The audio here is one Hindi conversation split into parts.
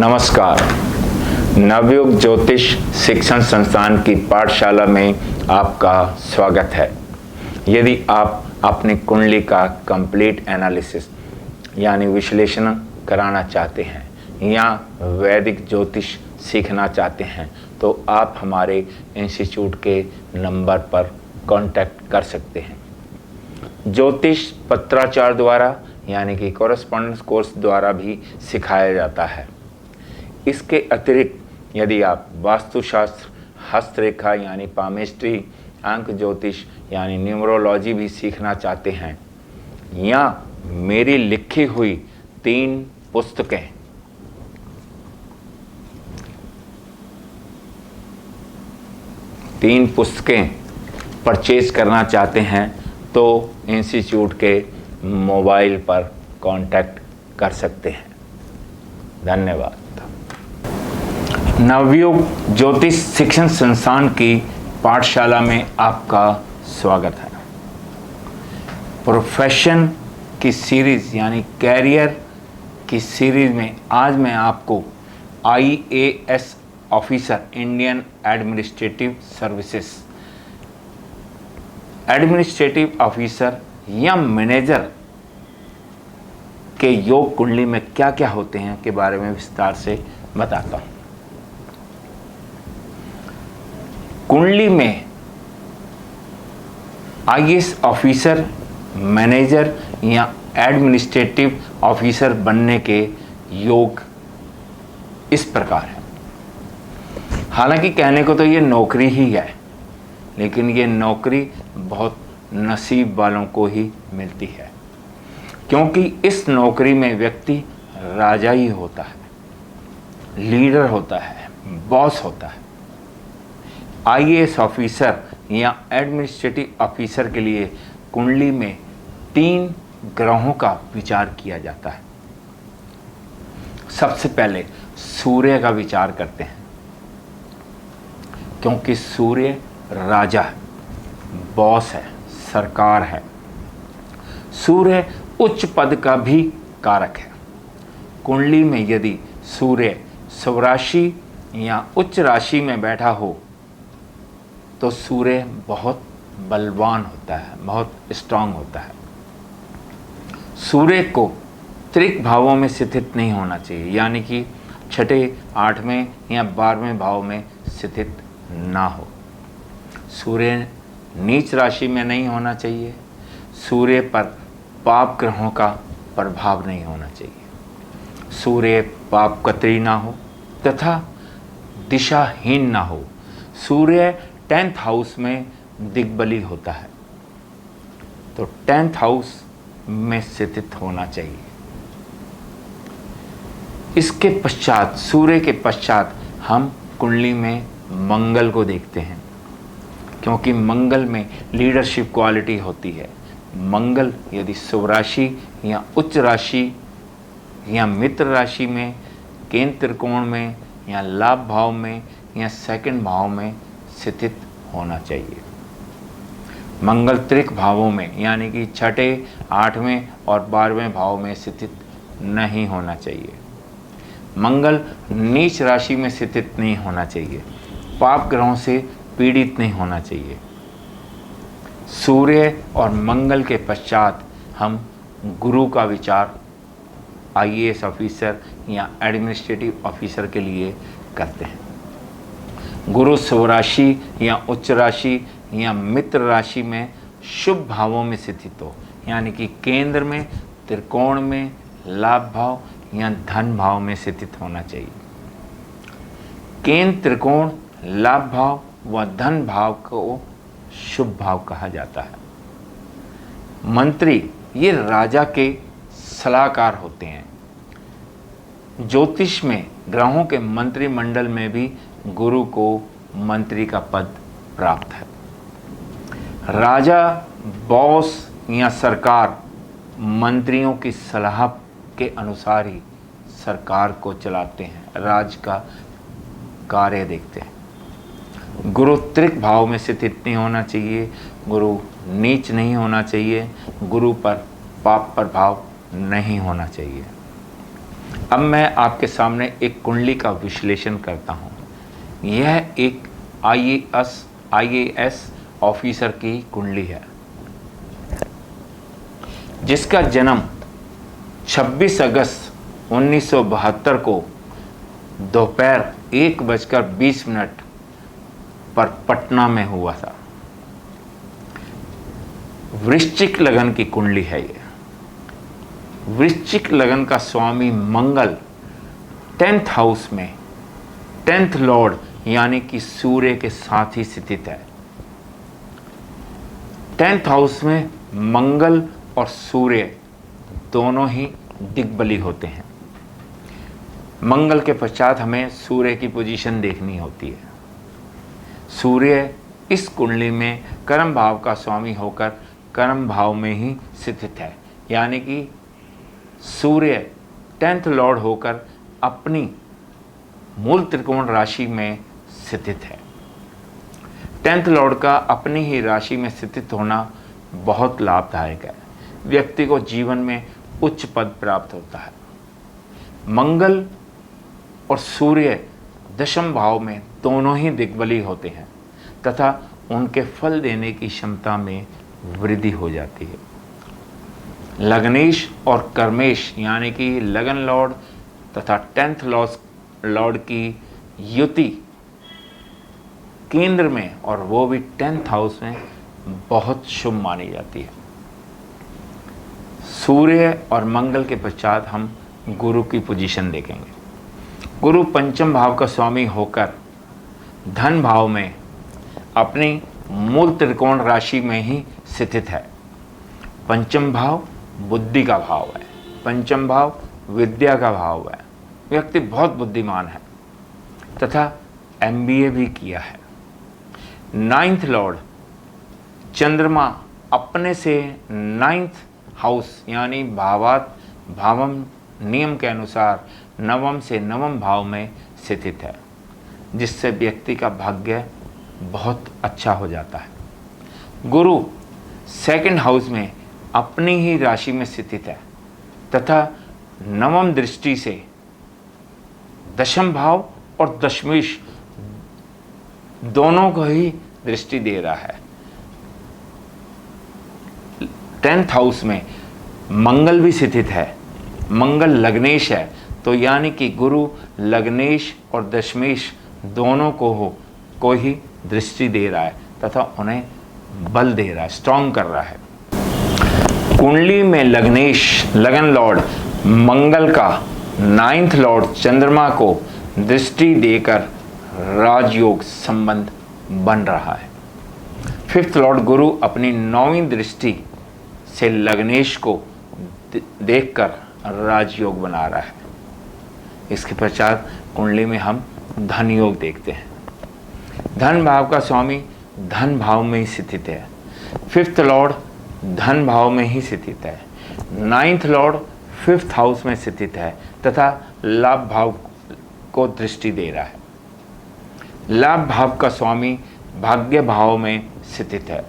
नमस्कार। नवयुग ज्योतिष शिक्षण संस्थान की पाठशाला में आपका स्वागत है। यदि आप अपनी कुंडली का कंप्लीट एनालिसिस यानी विश्लेषण कराना चाहते हैं या वैदिक ज्योतिष सीखना चाहते हैं तो आप हमारे इंस्टीट्यूट के नंबर पर कांटेक्ट कर सकते हैं। ज्योतिष पत्राचार द्वारा यानी कि कॉरेस्पॉन्डेंस कोर्स द्वारा भी सिखाया जाता है। इसके अतिरिक्त यदि आप वास्तुशास्त्र, हस्तरेखा यानी पामेस्ट्री, अंक ज्योतिष यानी न्यूमरोलॉजी भी सीखना चाहते हैं या मेरी लिखी हुई 3 पुस्तकें परचेज करना चाहते हैं तो इंस्टीट्यूट के मोबाइल पर कांटेक्ट कर सकते हैं। धन्यवाद। नवयुग ज्योतिष शिक्षण संस्थान की पाठशाला में आपका स्वागत है। प्रोफेशन की सीरीज यानी कैरियर की सीरीज में आज मैं आपको IAS officer, Indian administrative services, administrative officer या मैनेजर के योग कुंडली में क्या क्या होते हैं के बारे में विस्तार से बताता हूँ। कुंडली में IAS ऑफिसर, मैनेजर या एडमिनिस्ट्रेटिव ऑफिसर बनने के योग इस प्रकार है। हालांकि कहने को तो ये नौकरी ही है, लेकिन ये नौकरी बहुत नसीब वालों को ही मिलती है, क्योंकि इस नौकरी में व्यक्ति राजा ही होता है, लीडर होता है, बॉस होता है। IAS ऑफिसर या एडमिनिस्ट्रेटिव ऑफिसर के लिए कुंडली में 3 ग्रहों का विचार किया जाता है। सबसे पहले सूर्य का विचार करते हैं, क्योंकि सूर्य राजा है, बॉस है, सरकार है। सूर्य उच्च पद का भी कारक है। कुंडली में यदि सूर्य स्वराशि या उच्च राशि में बैठा हो तो सूर्य बहुत बलवान होता है, बहुत स्ट्रांग होता है। सूर्य को त्रिक भावों में स्थित नहीं होना चाहिए, यानी कि 6ठे, 8वें या 12वें भाव में स्थित ना हो। सूर्य नीच राशि में नहीं होना चाहिए। सूर्य पर पाप ग्रहों का प्रभाव नहीं होना चाहिए। सूर्य पापकत्री ना हो तथा दिशाहीन ना हो। सूर्य 10th हाउस में दिग्बली होता है, तो 10th हाउस में स्थित होना चाहिए। इसके पश्चात, सूर्य के पश्चात हम कुंडली में मंगल को देखते हैं, क्योंकि मंगल में लीडरशिप क्वालिटी होती है। मंगल यदि स्वराशि या उच्च राशि या मित्र राशि में, केंद्र त्रिकोण में या लाभ भाव में या सेकंड भाव में स्थित होना चाहिए। मंगल त्रिक भावों में यानी कि 6ठे, 8वें और 12वें भाव में स्थित नहीं होना चाहिए। मंगल नीच राशि में स्थित नहीं होना चाहिए। पाप ग्रहों से पीड़ित नहीं होना चाहिए। सूर्य और मंगल के पश्चात हम गुरु का विचार IAS ऑफिसर या एडमिनिस्ट्रेटिव ऑफिसर के लिए करते हैं। गुरु स्वराशि या उच्च राशि या मित्र राशि में शुभ भावों में स्थित हो, यानी कि केंद्र में, त्रिकोण में, लाभ भाव या धन भाव में स्थित होना चाहिए। केंद्र, त्रिकोण, लाभ भाव व धन भाव को शुभ भाव कहा जाता है। मंत्री ये राजा के सलाहकार होते हैं। ज्योतिष में ग्रहों के मंत्रिमंडल में भी गुरु को मंत्री का पद प्राप्त है। राजा, बॉस या सरकार मंत्रियों की सलाह के अनुसार ही सरकार को चलाते हैं, राज का कार्य देखते हैं। गुरु त्रिक भाव में स्थित नहीं होना चाहिए। गुरु नीच नहीं होना चाहिए। गुरु पर पाप प्रभाव नहीं होना चाहिए। अब मैं आपके सामने एक कुंडली का विश्लेषण करता हूँ। यह एक आईएएस ऑफिसर की कुंडली है, जिसका जन्म 26 अगस्त 1972 को दोपहर 1:20 पर पटना में हुआ था। वृश्चिक लगन की कुंडली है ये। वृश्चिक लगन का स्वामी मंगल 10th हाउस में 10th लॉर्ड यानी कि सूर्य के साथ ही स्थित है। 10th हाउस में मंगल और सूर्य दोनों ही दिग्बली होते हैं। मंगल के पश्चात हमें सूर्य की पोजीशन देखनी होती है। सूर्य इस कुंडली में कर्म भाव का स्वामी होकर कर्म भाव में ही स्थित है, यानी कि सूर्य 10th लॉर्ड होकर अपनी मूल त्रिकोण राशि में स्थित है। 10th लॉर्ड का अपनी ही राशि में स्थित होना बहुत लाभदायक है। व्यक्ति को जीवन में उच्च पद प्राप्त होता है। मंगल और सूर्य दशम भाव में दोनों ही दिग्बली होते हैं तथा उनके फल देने की क्षमता में वृद्धि हो जाती है। लग्नेश और कर्मेश यानी कि लगन लॉर्ड तथा 10th लॉर्ड की युति केंद्र में, और वो भी 10th हाउस में, बहुत शुभ मानी जाती है। सूर्य और मंगल के पश्चात हम गुरु की पोजीशन देखेंगे। गुरु पंचम भाव का स्वामी होकर धन भाव में अपनी मूल त्रिकोण राशि में ही स्थित है। पंचम भाव बुद्धि का भाव है, पंचम भाव विद्या का भाव है। व्यक्ति बहुत बुद्धिमान है तथा MBA भी किया है। 9th लॉर्ड चंद्रमा अपने से 9th हाउस यानी भावम नियम के अनुसार नवम से नवम भाव में स्थित है, जिससे व्यक्ति का भाग्य बहुत अच्छा हो जाता है। गुरु 2nd हाउस में अपनी ही राशि में स्थित है तथा नवम दृष्टि से दशम भाव और दशमेश दोनों को ही दृष्टि दे रहा है। 10th हाउस में मंगल भी स्थित है। मंगल लग्नेश है, तो यानी कि गुरु लग्नेश और दशमेश दोनों को ही दृष्टि दे रहा है तथा उन्हें बल दे रहा है, स्ट्रॉन्ग कर रहा है। कुंडली में लगन लॉर्ड मंगल का 9th लॉर्ड चंद्रमा को दृष्टि देकर राजयोग संबंध बन रहा है। 5th लॉर्ड गुरु अपनी 9वीं दृष्टि से लग्नेश को देखकर राजयोग बना रहा है। इसके पश्चात कुंडली में हम धन योग देखते हैं। धन भाव का स्वामी धन भाव में ही स्थित है। 5th लॉर्ड धन भाव में ही स्थित है। 9th लॉर्ड 5th हाउस में स्थित है तथा लाभ भाव को दृष्टि दे रहा है। लाभ भाव का स्वामी भाग्य भाव में स्थित है।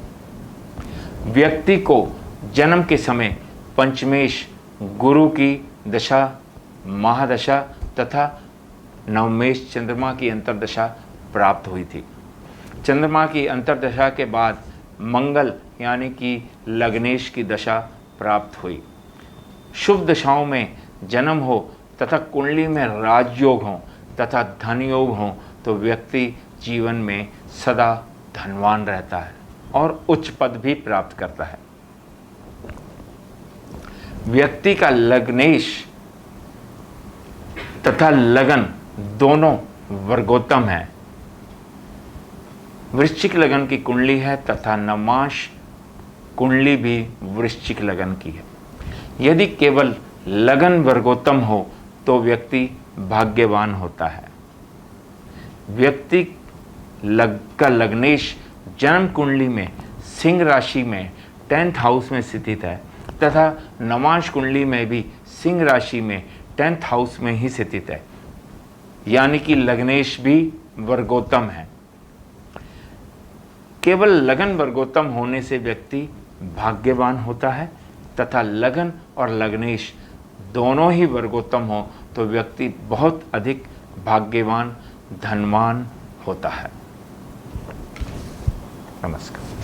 व्यक्ति को जन्म के समय पंचमेश गुरु की दशा, महादशा तथा नवमेश चंद्रमा की अंतर्दशा प्राप्त हुई थी। चंद्रमा की अंतर्दशा के बाद मंगल यानी कि लग्नेश की दशा प्राप्त हुई। शुभ दशाओं में जन्म हो तथा कुंडली में राजयोग हो तथा धन योग हो तो व्यक्ति जीवन में सदा धनवान रहता है और उच्च पद भी प्राप्त करता है। व्यक्ति का लग्नेश तथा लगन दोनों वर्गोत्तम है। वृश्चिक लगन की कुंडली है तथा नवमांश कुंडली भी वृश्चिक लगन की है। यदि केवल लगन वर्गोत्तम हो तो व्यक्ति भाग्यवान होता है। व्यक्ति का लग्नेश जन्म कुंडली में सिंह राशि में 10th हाउस में स्थित है तथा नवमांश कुंडली में भी सिंह राशि में 10th हाउस में ही स्थित है, यानी कि लग्नेश भी वर्गोत्तम है। केवल लगन वर्गोत्तम होने से व्यक्ति भाग्यवान होता है तथा लगन और लग्नेश दोनों ही वर्गोत्तम हो तो व्यक्ति बहुत अधिक भाग्यवान, धनवान होता है। नमस्कार।